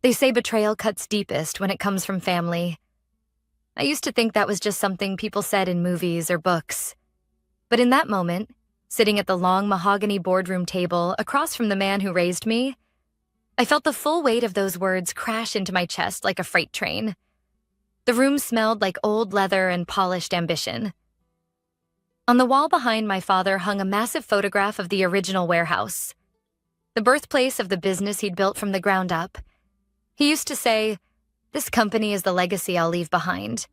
They say betrayal cuts deepest when it comes from family. I used to think that was just something people said in movies or books. But in that moment, sitting at the long mahogany boardroom table across from the man who raised me, I felt the full weight of those words crash into my chest like a freight train. The room smelled like old leather and polished ambition. On the wall behind my father hung a massive photograph of the original warehouse, the birthplace of the business he'd built from the ground up. He used to say, "This company is the legacy I'll leave behind."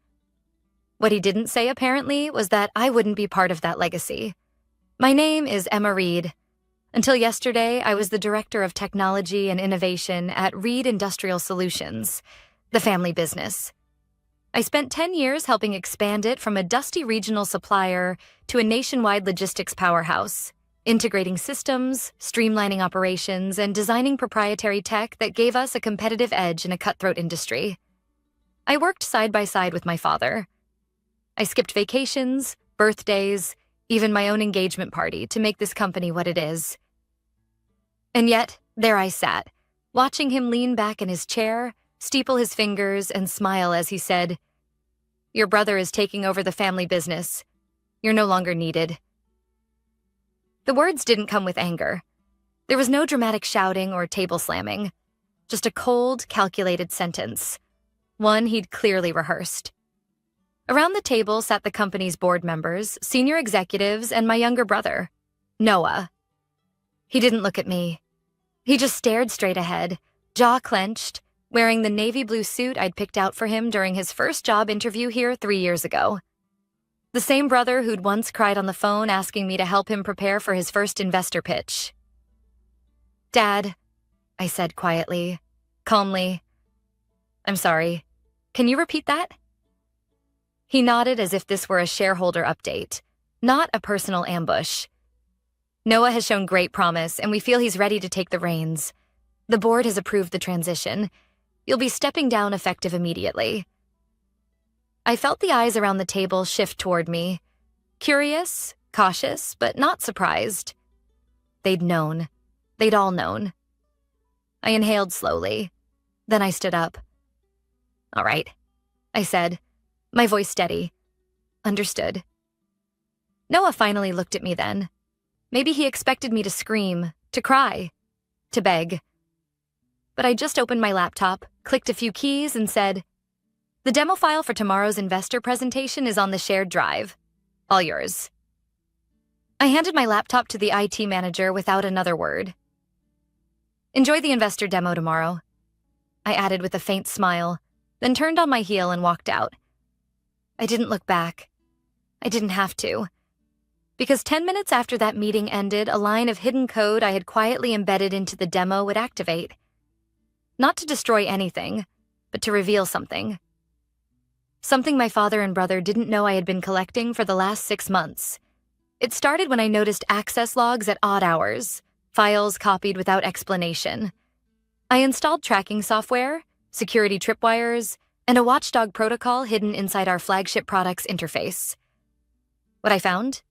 What he didn't say, apparently, was that I wouldn't be part of that legacy. My name is Emma Reed. Until yesterday, I was the Director of Technology and Innovation at Reed Industrial Solutions, the family business. I spent 10 years helping expand it from a dusty regional supplier to a nationwide logistics powerhouse, integrating systems, streamlining operations, and designing proprietary tech that gave us a competitive edge in a cutthroat industry. I worked side by side with my father. I skipped vacations, birthdays, even my own engagement party to make this company what it is. And yet, there I sat, watching him lean back in his chair, steeple his fingers, and smile as he said, "Your brother is taking over the family business. You're no longer needed." The words didn't come with anger. There was no dramatic shouting or table slamming, just a cold, calculated sentence, one he'd clearly rehearsed. Around the table sat the company's board members, senior executives, and my younger brother, Noah. He didn't look at me. He just stared straight ahead, jaw clenched, wearing the navy blue suit I'd picked out for him during his first job interview here 3 years ago. The same brother who'd once cried on the phone asking me to help him prepare for his first investor pitch. "Dad," I said quietly, calmly. "I'm sorry. Can you repeat that?" He nodded as if this were a shareholder update, not a personal ambush. "Noah has shown great promise, and we feel he's ready to take the reins. The board has approved the transition. You'll be stepping down effective immediately." I felt the eyes around the table shift toward me, curious, cautious, but not surprised. They'd known. They'd all known. I inhaled slowly. Then I stood up. "All right," I said, my voice steady. "Understood." Noah finally looked at me then. Maybe he expected me to scream, to cry, to beg. But I just opened my laptop, clicked a few keys, and said, "The demo file for tomorrow's investor presentation is on the shared drive. All yours." I handed my laptop to the IT manager without another word. "Enjoy the investor demo tomorrow," I added with a faint smile, then turned on my heel and walked out. I didn't look back. I didn't have to. Because 10 minutes after that meeting ended, a line of hidden code I had quietly embedded into the demo would activate. Not to destroy anything, but to reveal something. Something my father and brother didn't know I had been collecting for the last 6 months. It started when I noticed access logs at odd hours, files copied without explanation. I installed tracking software, security tripwires, and a watchdog protocol hidden inside our flagship product's interface. What I found?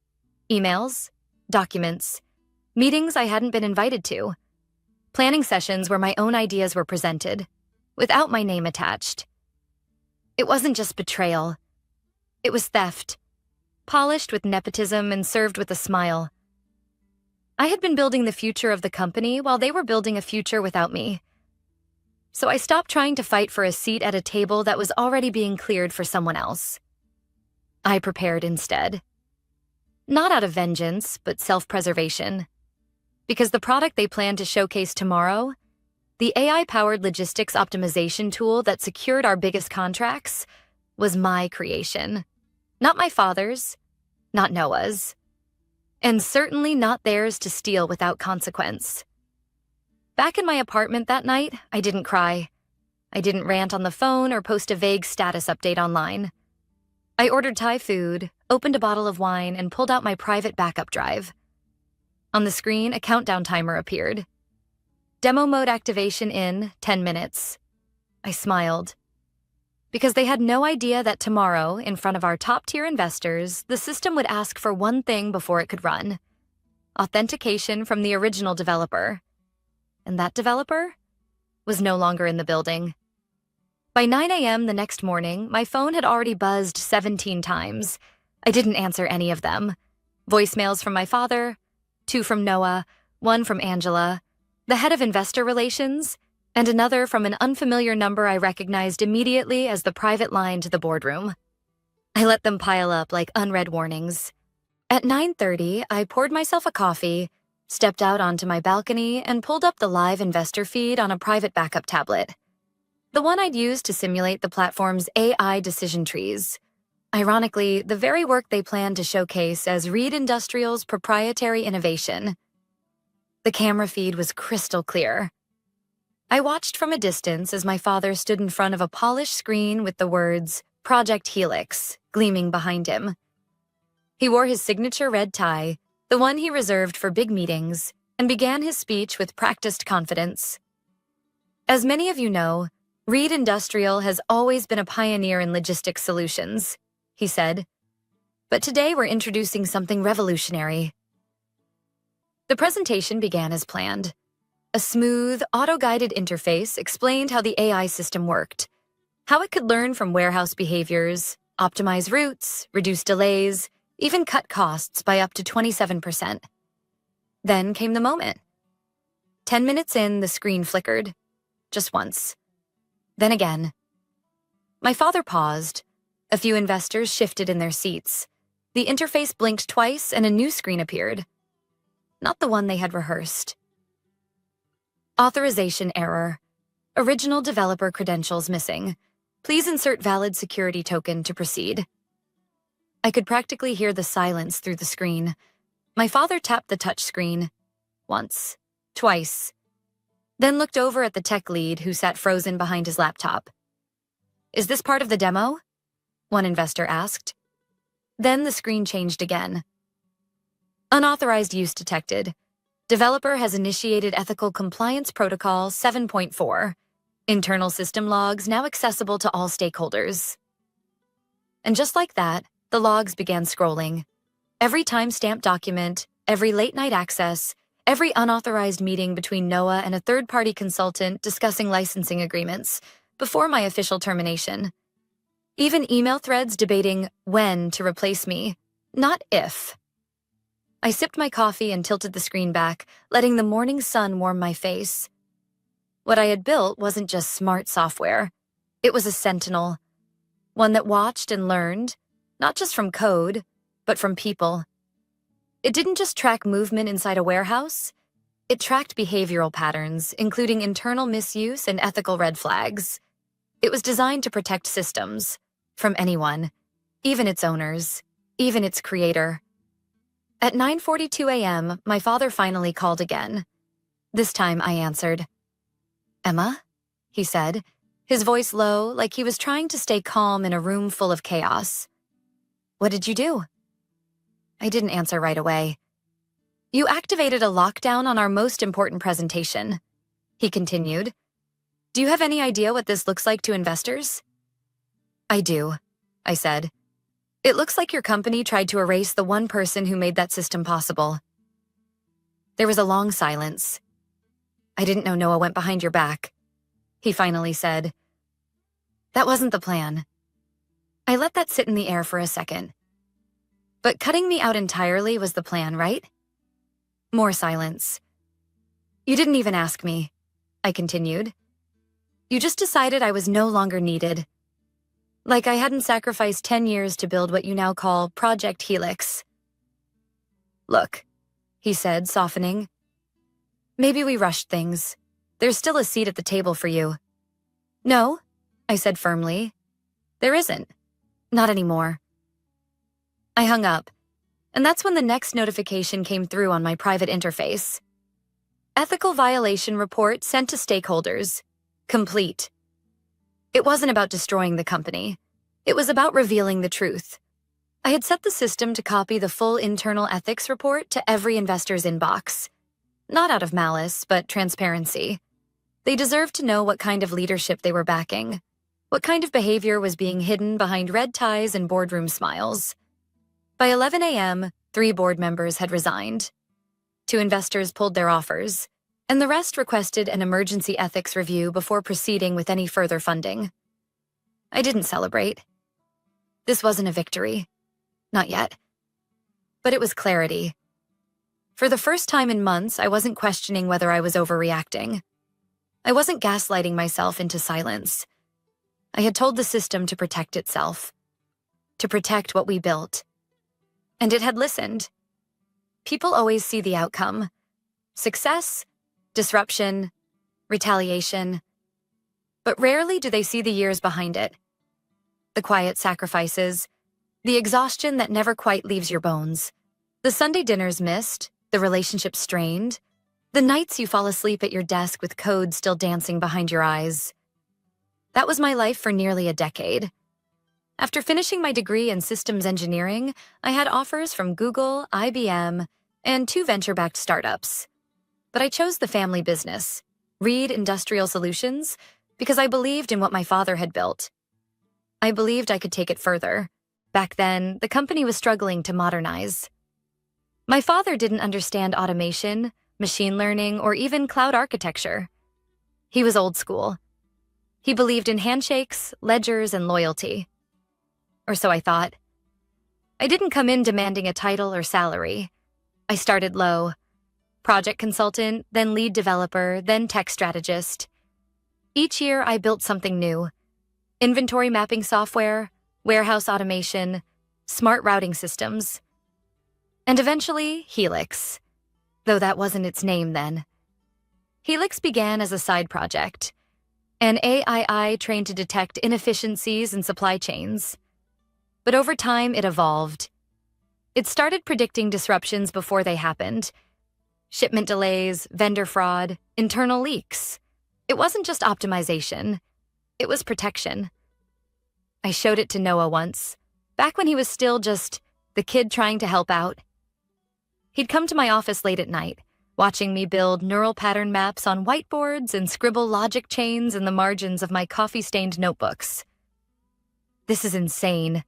Emails, documents, meetings I hadn't been invited to, planning sessions where my own ideas were presented, without my name attached. It wasn't just betrayal. It was theft, polished with nepotism and served with a smile. I had been building the future of the company while they were building a future without me. So I stopped trying to fight for a seat at a table that was already being cleared for someone else. I prepared instead. Not out of vengeance, but self-preservation. Because the product they planned to showcase tomorrow, the AI-powered logistics optimization tool that secured our biggest contracts, was my creation. Not my father's, not Noah's, and certainly not theirs to steal without consequence. Back in my apartment that night, I didn't cry. I didn't rant on the phone or post a vague status update online. I ordered Thai food, opened a bottle of wine, and pulled out my private backup drive. On the screen, a countdown timer appeared. Demo mode activation in 10 minutes. I smiled. Because they had no idea that tomorrow, in front of our top-tier investors, the system would ask for one thing before it could run: authentication from the original developer. And that developer? was no longer in the building. By 9 a.m. the next morning, my phone had already buzzed 17 times. I didn't answer any of them. Voicemails from my father, 2 from Noah, 1 from Angela, the head of investor relations, and another from an unfamiliar number I recognized immediately as the private line to the boardroom. I let them pile up like unread warnings. At 9:30, I poured myself a coffee, stepped out onto my balcony, and pulled up the live investor feed on a private backup tablet. The one I'd used to simulate the platform's AI decision trees. Ironically, the very work they plan to showcase as Reed Industrial's proprietary innovation. The camera feed was crystal clear. I watched from a distance as my father stood in front of a polished screen with the words Project Helix gleaming behind him. He wore his signature red tie, the one he reserved for big meetings, and began his speech with practiced confidence. As many of you know, Reed Industrial has always been a pioneer in logistics solutions, he said. But today we're introducing something revolutionary. The presentation began as planned. A smooth, auto-guided interface explained how the AI system worked, how it could learn from warehouse behaviors, optimize routes, reduce delays, even cut costs by up to 27%. Then came the moment. 10 minutes in, the screen flickered. Just once. Then again. My father paused. A few investors shifted in their seats. The interface blinked twice and a new screen appeared. Not the one they had rehearsed. Authorization error. Original developer credentials missing. Please insert valid security token to proceed. I could practically hear the silence through the screen. My father tapped the touch screen. Once. Twice. Then looked over at the tech lead who sat frozen behind his laptop. Is this part of the demo? One investor asked. Then the screen changed again. Unauthorized use detected. Developer has initiated Ethical Compliance Protocol 7.4. Internal system logs now accessible to all stakeholders. And just like that, the logs began scrolling. Every timestamped document, every late-night access, every unauthorized meeting between Noah and a third-party consultant discussing licensing agreements before my official termination. Even email threads debating when to replace me, not if. I sipped my coffee and tilted the screen back, letting the morning sun warm my face. What I had built wasn't just smart software. It was a sentinel, one that watched and learned, not just from code, but from people. It didn't just track movement inside a warehouse. It tracked behavioral patterns, including internal misuse and ethical red flags. It was designed to protect systems from anyone, even its owners, even its creator. At 9:42 a.m., my father finally called again. This time I answered. Emma? He said, his voice low, like he was trying to stay calm in a room full of chaos. What did you do? I didn't answer right away. You activated a lockdown on our most important presentation, he continued. Do you have any idea what this looks like to investors? I do, I said. It looks like your company tried to erase the one person who made that system possible. There was a long silence. I didn't know Noah went behind your back, he finally said. That wasn't the plan. I let that sit in the air for a second. But cutting me out entirely was the plan, right? More silence. You didn't even ask me, I continued. You just decided I was no longer needed. Like I hadn't sacrificed 10 years to build what you now call Project Helix. Look, he said, softening. Maybe we rushed things. There's still a seat at the table for you. No, I said firmly. There isn't. Not anymore. I hung up, and that's when the next notification came through on my private interface. Ethical violation report sent to stakeholders. Complete. It wasn't about destroying the company. It was about revealing the truth. I had set the system to copy the full internal ethics report to every investor's inbox. Not out of malice, but transparency. They deserved to know what kind of leadership they were backing, what kind of behavior was being hidden behind red ties and boardroom smiles. By 11 a.m., 3 board members had resigned. 2 investors pulled their offers, and the rest requested an emergency ethics review before proceeding with any further funding. I didn't celebrate. This wasn't a victory. Not yet. But it was clarity. For the first time in months, I wasn't questioning whether I was overreacting. I wasn't gaslighting myself into silence. I had told the system to protect itself, to protect what we built. And it had listened. People always see the outcome: success, disruption, retaliation. But rarely do they see the years behind it. The quiet sacrifices, the exhaustion that never quite leaves your bones, the Sunday dinners missed, the relationships strained, the nights you fall asleep at your desk with code still dancing behind your eyes. That was my life for nearly a decade. After finishing my degree in systems engineering, I had offers from Google, IBM, and 2 venture-backed startups. But I chose the family business, Reed Industrial Solutions, because I believed in what my father had built. I believed I could take it further. Back then, the company was struggling to modernize. My father didn't understand automation, machine learning, or even cloud architecture. He was old school. He believed in handshakes, ledgers, and loyalty. Or so I thought. I didn't come in demanding a title or salary. I started low. Project consultant, then lead developer, then tech strategist. Each year, I built something new: inventory mapping software, warehouse automation, smart routing systems. And eventually, Helix, though that wasn't its name then. Helix began as a side project, an AI trained to detect inefficiencies in supply chains. But over time, it evolved. It started predicting disruptions before they happened: shipment delays, vendor fraud, internal leaks. It wasn't just optimization. It was protection. I showed it to Noah once, back when he was still just the kid trying to help out. He'd come to my office late at night, watching me build neural pattern maps on whiteboards and scribble logic chains in the margins of my coffee-stained notebooks. "This is insane,"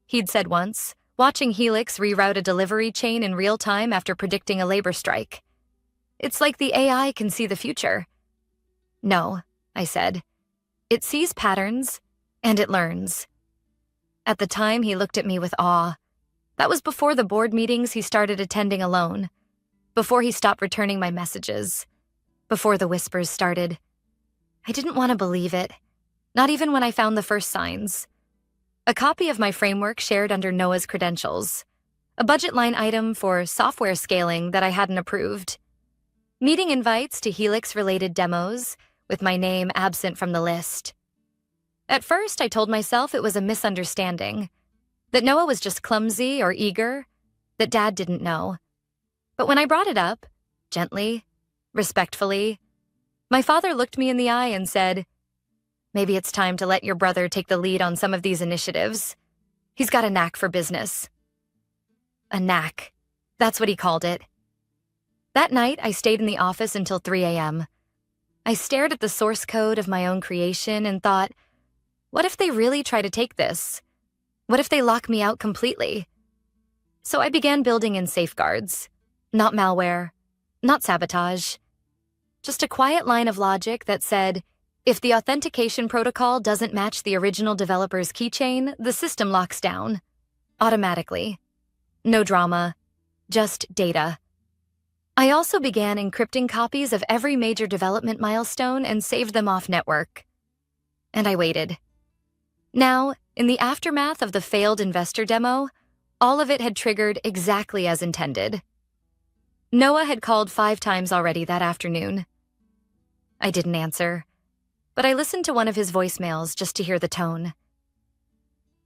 he'd said once, watching Helix reroute a delivery chain in real time after predicting a labor strike. "It's like the AI can see the future." "No," I said. "It sees patterns, and it learns." At the time, he looked at me with awe. That was before the board meetings he started attending alone, before he stopped returning my messages, before the whispers started. I didn't want to believe it, not even when I found the first signs. A copy of my framework shared under Noah's credentials, a budget line item for software scaling that I hadn't approved, meeting invites to Helix-related demos with my name absent from the list. At first, I told myself it was a misunderstanding, that Noah was just clumsy or eager, that Dad didn't know. But when I brought it up, gently, respectfully, my father looked me in the eye and said, "Maybe it's time to let your brother take the lead on some of these initiatives. He's got a knack for business." A knack. That's what he called it. That night, I stayed in the office until 3 a.m. I stared at the source code of my own creation and thought, what if they really try to take this? What if they lock me out completely? So I began building in safeguards. Not malware, not sabotage. Just a quiet line of logic that said, if the authentication protocol doesn't match the original developer's keychain, the system locks down. Automatically. No drama. Just data. I also began encrypting copies of every major development milestone and saved them off network. And I waited. Now, in the aftermath of the failed investor demo, all of it had triggered exactly as intended. Noah had called 5 times already that afternoon. I didn't answer, but I listened to one of his voicemails just to hear the tone.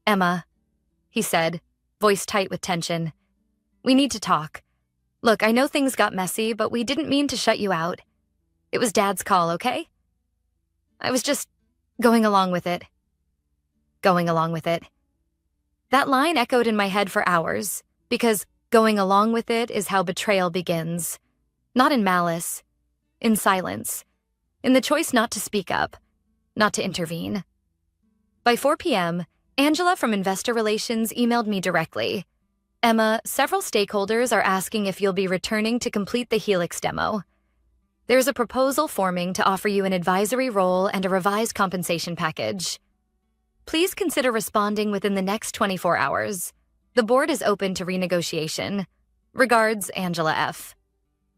"Emma," he said, voice tight with tension, "we need to talk. Look, I know things got messy, but we didn't mean to shut you out. It was Dad's call, okay? I was just going along with it." Going along with it. That line echoed in my head for hours, because going along with it is how betrayal begins. Not in malice, in silence, in the choice not to speak up, not to intervene. By 4 p.m., Angela from Investor Relations emailed me directly. "Emma, several stakeholders are asking if you'll be returning to complete the Helix demo." There's a proposal forming to offer you an advisory role and a revised compensation package. Please consider responding within the next 24 hours. The board is open to renegotiation. Regards, Angela F.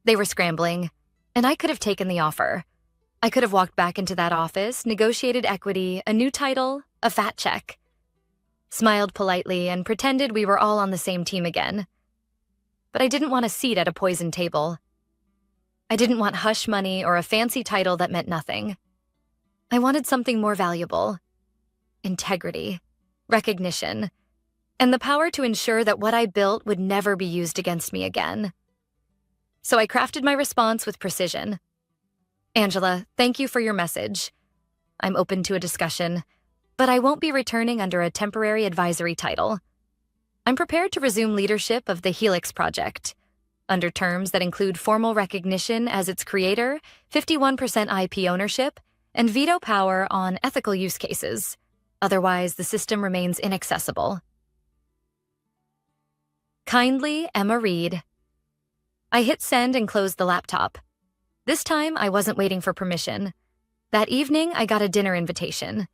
They were scrambling, and I could have taken the offer. I could have walked back into that office, negotiated equity, a new title, a fat check. Smiled politely and pretended we were all on the same team again. But I didn't want a seat at a poisoned table. I didn't want hush money or a fancy title that meant nothing. I wanted something more valuable. Integrity, recognition, and the power to ensure that what I built would never be used against me again. So I crafted my response with precision. Angela, thank you for your message. I'm open to a discussion, but I won't be returning under a temporary advisory title. I'm prepared to resume leadership of the Helix project, under terms that include formal recognition as its creator, 51% IP ownership, and veto power on ethical use cases. Otherwise, the system remains inaccessible. Kindly, Emma Reed. I hit send and closed the laptop. This time, I wasn't waiting for permission. That evening, I got a dinner invitation.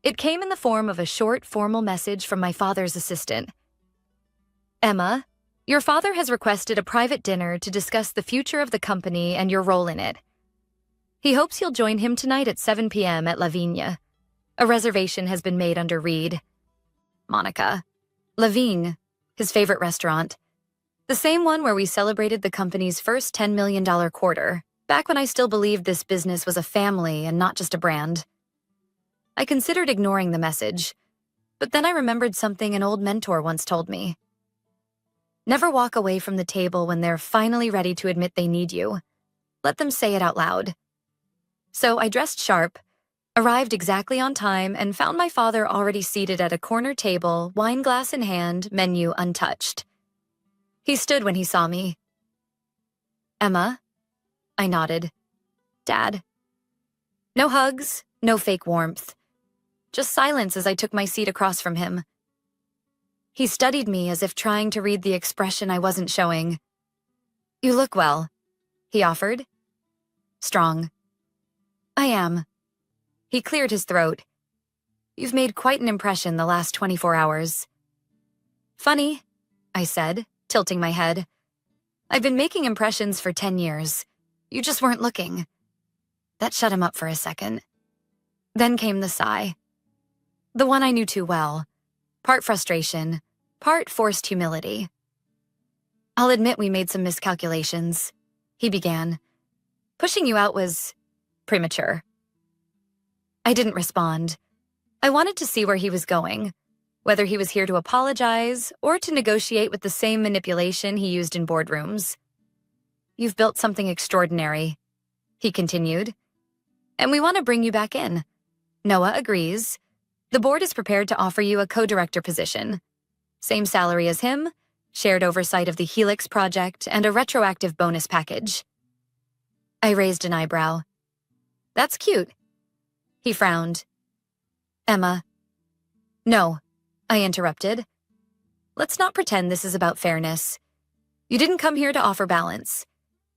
It came in the form of a short, formal message from my father's assistant. Emma, your father has requested a private dinner to discuss the future of the company and your role in it. He hopes you'll join him tonight at 7 p.m. at La Vigne. A reservation has been made under Reed. Monica. La Vigne, his favorite restaurant. The same one where we celebrated the company's first $10 million quarter, back when I still believed this business was a family and not just a brand. I considered ignoring the message, but then I remembered something an old mentor once told me. Never walk away from the table when they're finally ready to admit they need you. Let them say it out loud. So I dressed sharp, arrived exactly on time, and found my father already seated at a corner table, wine glass in hand, menu untouched. He stood when he saw me. Emma? I nodded. Dad? No hugs, no fake warmth. Just silence as I took my seat across from him. He studied me as if trying to read the expression I wasn't showing. You look well, he offered. Strong. I am. He cleared his throat. You've made quite an impression the last 24 hours. Funny, I said, tilting my head. I've been making impressions for 10 years. You just weren't looking. That shut him up for a second. Then came the sigh. The one I knew too well. Part frustration, part forced humility. I'll admit we made some miscalculations, he began. Pushing you out was premature. I didn't respond. I wanted to see where he was going, whether he was here to apologize or to negotiate with the same manipulation he used in boardrooms. You've built something extraordinary, he continued, and we want to bring you back in. Noah agrees. The board is prepared to offer you a co-director position. Same salary as him, shared oversight of the Helix project, and a retroactive bonus package. I raised an eyebrow. That's cute. He frowned. Emma. No, I interrupted. Let's not pretend this is about fairness. You didn't come here to offer balance.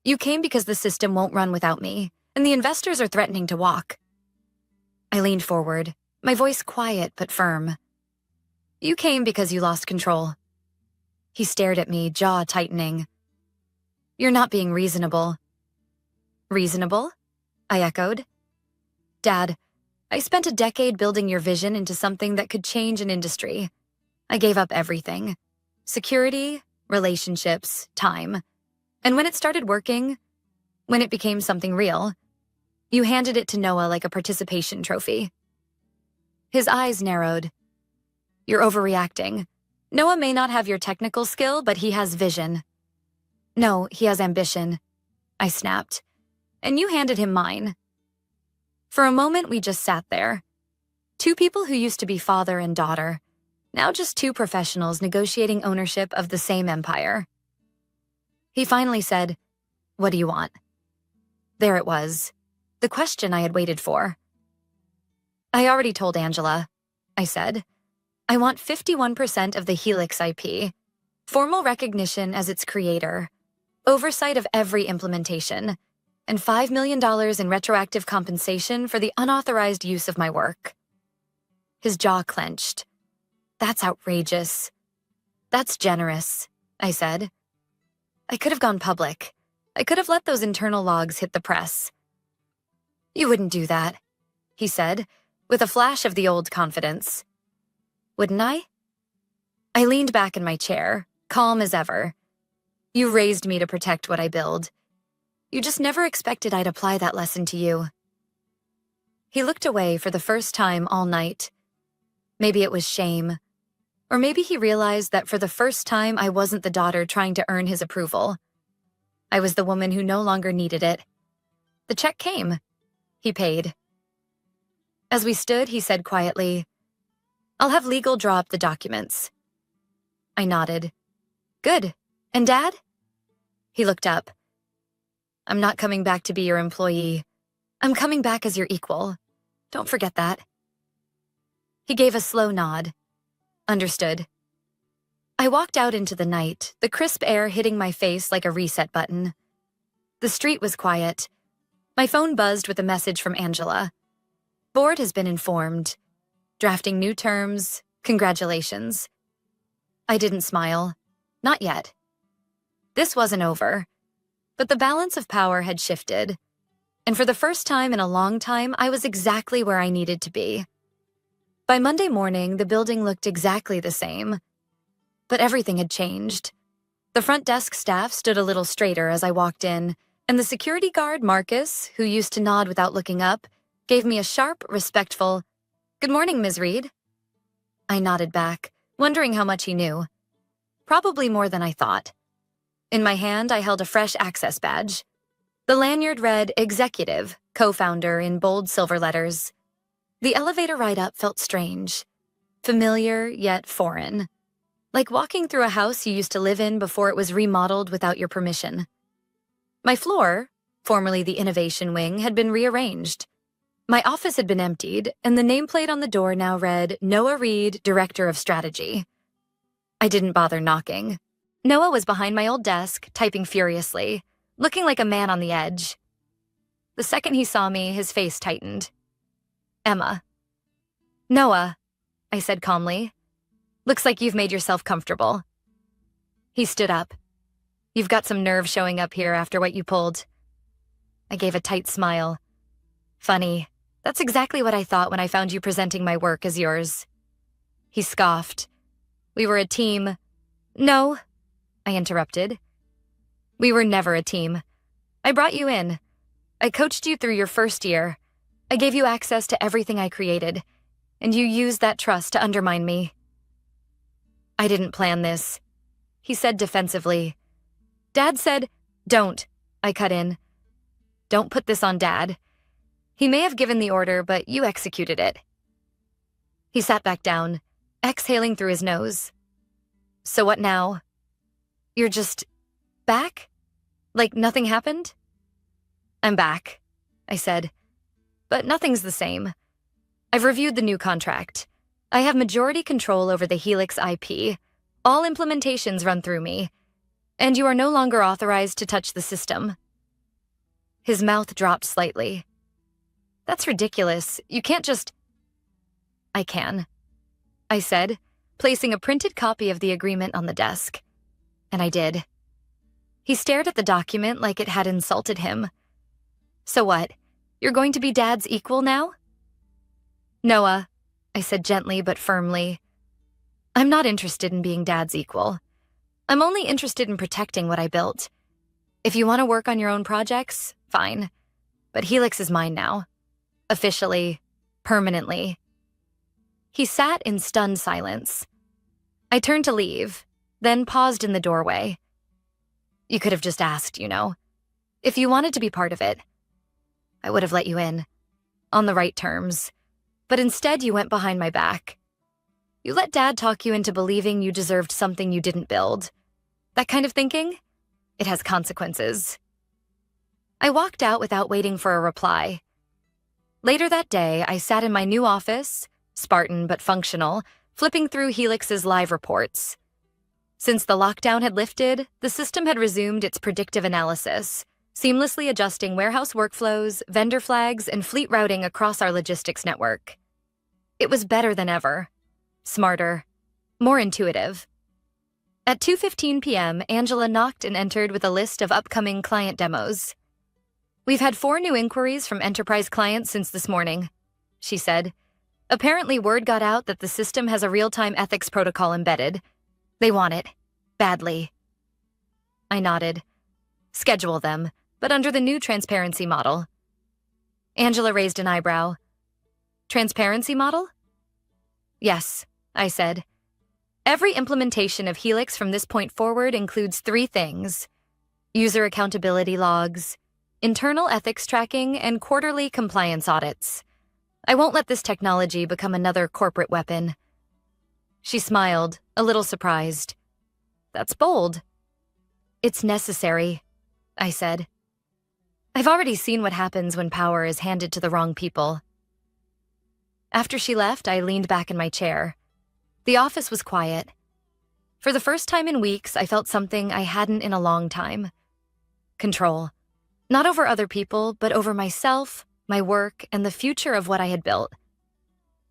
You came because the system won't run without me, and the investors are threatening to walk. I leaned forward, my voice quiet but firm. You came because you lost control. He stared at me, jaw tightening. You're not being reasonable. Reasonable? I echoed. Dad, I spent a decade building your vision into something that could change an industry. I gave up everything. Security, relationships, time. And when it started working, when it became something real, you handed it to Noah like a participation trophy. His eyes narrowed. You're overreacting. Noah may not have your technical skill, but he has vision. No, he has ambition. I snapped. And you handed him mine. For a moment, we just sat there. Two people who used to be father and daughter. Now just two professionals negotiating ownership of the same empire. He finally said, "What do you want?" There it was. The question I had waited for. I already told Angela, I said. I want 51% of the Helix IP, formal recognition as its creator, oversight of every implementation, and $5 million in retroactive compensation for the unauthorized use of my work. His jaw clenched. That's outrageous. That's generous, I said. I could have gone public. I could have let those internal logs hit the press. You wouldn't do that, he said, with a flash of the old confidence. Wouldn't I? I leaned back in my chair, calm as ever. You raised me to protect what I build. You just never expected I'd apply that lesson to you. He looked away for the first time all night. Maybe it was shame. Or maybe he realized that for the first time I wasn't the daughter trying to earn his approval. I was the woman who no longer needed it. The check came. He paid. As we stood, he said quietly, "I'll have legal draw up the documents." I nodded. "Good. And Dad?" He looked up. "I'm not coming back to be your employee. I'm coming back as your equal. Don't forget that." He gave a slow nod. Understood. I walked out into the night, the crisp air hitting my face like a reset button. The street was quiet. My phone buzzed with a message from Angela. "Board has been informed. Drafting new terms. Congratulations." I didn't smile. Not yet. This wasn't over. But the balance of power had shifted. And for the first time in a long time, I was exactly where I needed to be. By Monday morning, the building looked exactly the same. But everything had changed. The front desk staff stood a little straighter as I walked in, and the security guard, Marcus, who used to nod without looking up, gave me a sharp, respectful, "Good morning, Ms. Reed." I nodded back, wondering how much he knew. Probably more than I thought. In my hand, I held a fresh access badge. The lanyard read Executive, Co-founder in bold silver letters. The elevator ride up felt strange. Familiar, yet foreign. Like walking through a house you used to live in before it was remodeled without your permission. My floor, formerly the innovation wing, had been rearranged. My office had been emptied, and the nameplate on the door now read Noah Reed, Director of Strategy. I didn't bother knocking. Noah was behind my old desk, typing furiously, looking like a man on the edge. The second he saw me, his face tightened. "Emma." "Noah," I said calmly. "Looks like you've made yourself comfortable." He stood up. "You've got some nerve showing up here after what you pulled." I gave a tight smile. "Funny. That's exactly what I thought when I found you presenting my work as yours." He scoffed. "We were a team." "No," I interrupted. "We were never a team. I brought you in. I coached you through your first year. I gave you access to everything I created, and you used that trust to undermine me." "I didn't plan this," he said defensively. "Dad said—" "Don't," I cut in. "Don't put this on Dad. He may have given the order, but you executed it." He sat back down, exhaling through his nose. "So what now? You're just back? Like nothing happened?" "I'm back," I said. "But nothing's the same. I've reviewed the new contract. I have majority control over the Helix IP. All implementations run through me. And you are no longer authorized to touch the system." His mouth dropped slightly. "That's ridiculous. You can't just—" "I can," I said, placing a printed copy of the agreement on the desk. And I did. He stared at the document like it had insulted him. "So what? You're going to be Dad's equal now?" "Noah," I said gently but firmly, "I'm not interested in being Dad's equal. I'm only interested in protecting what I built. If you want to work on your own projects, fine. But Helix is mine now. Officially, permanently." He sat in stunned silence. I turned to leave, then paused in the doorway. "You could have just asked, you know. If you wanted to be part of it, I would have let you in. On the right terms. But instead you went behind my back. You let Dad talk you into believing you deserved something you didn't build. That kind of thinking? It has consequences." I walked out without waiting for a reply. Later that day, I sat in my new office, Spartan but functional, flipping through Helix's live reports. Since the lockdown had lifted, the system had resumed its predictive analysis. seamlessly adjusting warehouse workflows, vendor flags, and fleet routing across our logistics network. It was better than ever, smarter, more intuitive. At 2:15 p.m., Angela knocked and entered with a list of upcoming client demos. "We've had 4 new inquiries from enterprise clients since this morning," she said. "Apparently, word got out that the system has a real-time ethics protocol embedded. They want it. Badly." I nodded. "Schedule them, but under the new transparency model." Angela raised an eyebrow. "Transparency model?" "Yes," I said. "Every implementation of Helix from this point forward includes 3 things: user accountability logs, internal ethics tracking, and quarterly compliance audits. I won't let this technology become another corporate weapon." She smiled, a little surprised. "That's bold." "It's necessary," I said. "I've already seen what happens when power is handed to the wrong people." After she left, I leaned back in my chair. The office was quiet. For the first time in weeks, I felt something I hadn't in a long time. Control. Not over other people, but over myself, my work, and the future of what I had built.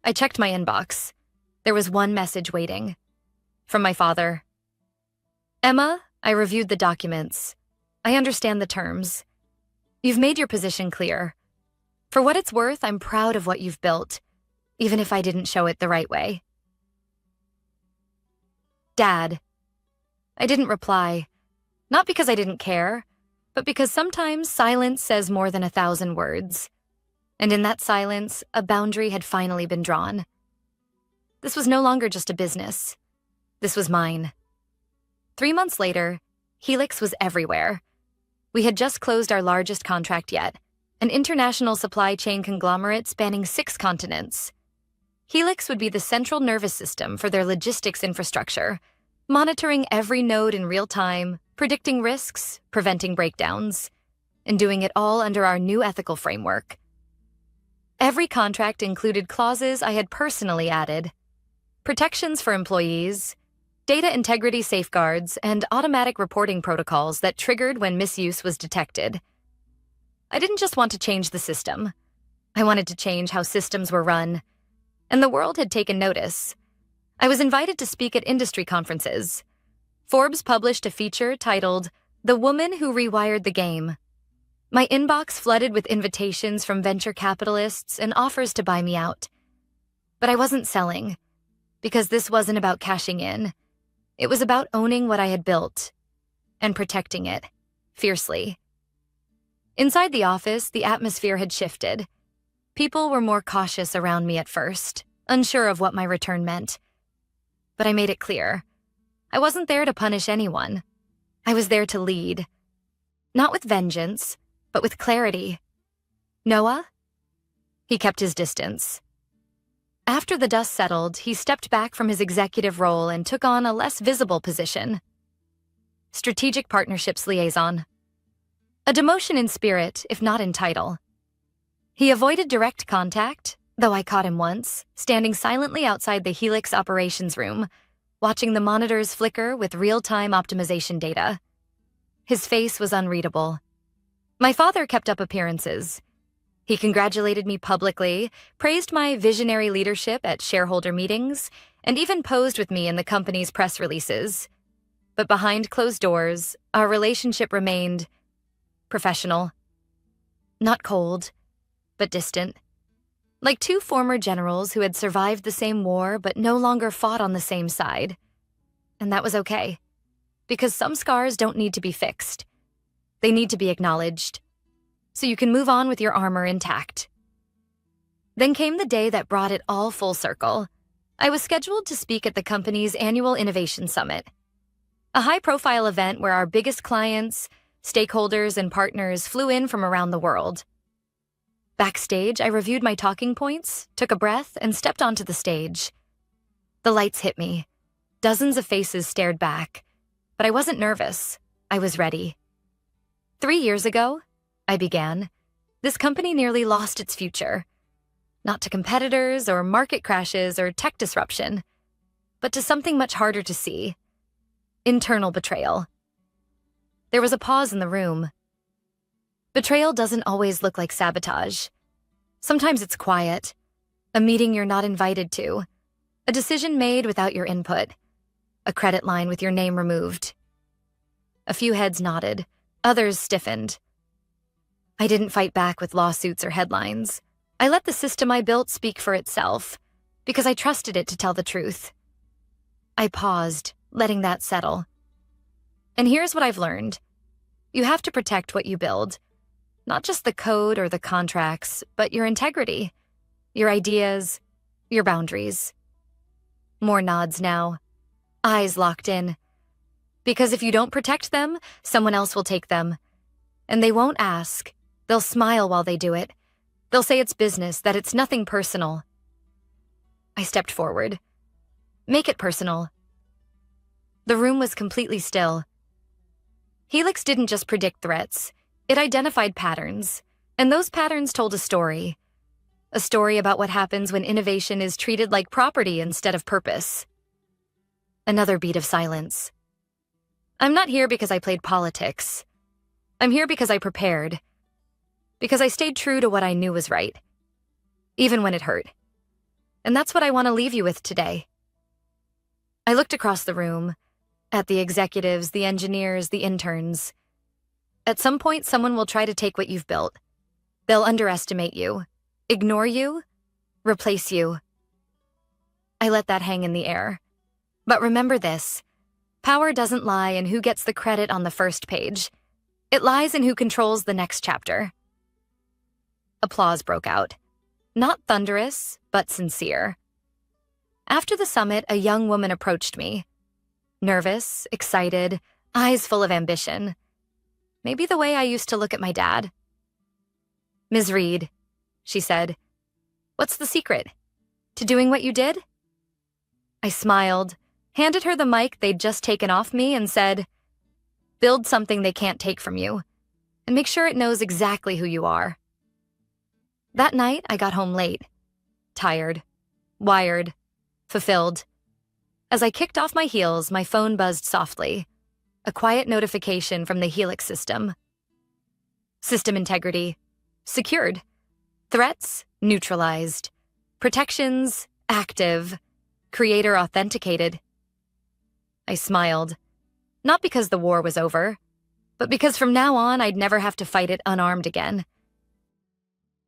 I checked my inbox. There was one message waiting. From my father. "Emma, I reviewed the documents. I understand the terms. You've made your position clear. For what it's worth, I'm proud of what you've built, even if I didn't show it the right way." Dad. I didn't reply, not because I didn't care, but because sometimes silence says more than 1,000 words. And in that silence, a boundary had finally been drawn. This was no longer just a business. This was mine. 3 months later, Helix was everywhere. We had just closed our largest contract yet, an international supply chain conglomerate spanning 6 continents. Helix would be the central nervous system for their logistics infrastructure, monitoring every node in real time, predicting risks, preventing breakdowns, and doing it all under our new ethical framework. Every contract included clauses I had personally added: protections for employees, data integrity safeguards, and automatic reporting protocols that triggered when misuse was detected. I didn't just want to change the system. I wanted to change how systems were run. And the world had taken notice. I was invited to speak at industry conferences. Forbes published a feature titled "The Woman Who Rewired the Game." My inbox flooded with invitations from venture capitalists and offers to buy me out. But I wasn't selling, because this wasn't about cashing in. It was about owning what I had built and protecting it, fiercely. Inside the office, the atmosphere had shifted. People were more cautious around me at first, unsure of what my return meant. But I made it clear. I wasn't there to punish anyone. I was there to lead. Not with vengeance, but with clarity. "Noah?" He kept his distance. After the dust settled, he stepped back from his executive role and took on a less visible position: Strategic Partnerships Liaison. A demotion in spirit, if not in title. He avoided direct contact, though I caught him once, standing silently outside the Helix operations room, watching the monitors flicker with real-time optimization data. His face was unreadable. My father kept up appearances. He congratulated me publicly, praised my visionary leadership at shareholder meetings, and even posed with me in the company's press releases. But behind closed doors, our relationship remained professional. Not cold, but distant. Like 2 former generals who had survived the same war but no longer fought on the same side. And that was okay, because some scars don't need to be fixed. They need to be acknowledged, so you can move on with your armor intact. Then came the day that brought it all full circle. I was scheduled to speak at the company's annual Innovation Summit, a high-profile event where our biggest clients, stakeholders, and partners flew in from around the world. Backstage, I reviewed my talking points, took a breath, and stepped onto the stage. The lights hit me. Dozens of faces stared back, but I wasn't nervous. I was ready. 3 years ago, I began, this company nearly lost its future. Not to competitors or market crashes or tech disruption, but to something much harder to see: internal betrayal. There was a pause in the room. Betrayal doesn't always look like sabotage. Sometimes it's quiet, a meeting you're not invited to, a decision made without your input, a credit line with your name removed. A few heads nodded, others stiffened. I didn't fight back with lawsuits or headlines. I let the system I built speak for itself, because I trusted it to tell the truth. I paused, letting that settle. And here's what I've learned. You have to protect what you build. Not just the code or the contracts, but your integrity, your ideas, your boundaries. More nods now. Eyes locked in. Because if you don't protect them, someone else will take them. And they won't ask. They'll smile while they do it. They'll say it's business, that it's nothing personal. I stepped forward. Make it personal. The room was completely still. Helix didn't just predict threats. It identified patterns, and those patterns told a story. A story about what happens when innovation is treated like property instead of purpose. Another beat of silence. I'm not here because I played politics. I'm here because I prepared. Because I stayed true to what I knew was right. Even when it hurt. And that's what I want to leave you with today. I looked across the room, at the executives, the engineers, the interns. At some point, someone will try to take what you've built. They'll underestimate you, ignore you, replace you. I let that hang in the air. But remember this. Power doesn't lie in who gets the credit on the first page. It lies in who controls the next chapter. Applause broke out. Not thunderous, but sincere. After the summit, a young woman approached me. Nervous, excited, eyes full of ambition. Maybe the way I used to look at my dad. Ms. Reed, she said, what's the secret? To doing what you did? I smiled, handed her the mic they'd just taken off me, and said, build something they can't take from you, and make sure it knows exactly who you are. That night, I got home late. Tired, wired, fulfilled. As I kicked off my heels, my phone buzzed softly. A quiet notification from the Helix system. System integrity, secured. Threats, neutralized. Protections, active. Creator authenticated. I smiled. Not because the war was over, but because from now on I'd never have to fight it unarmed again.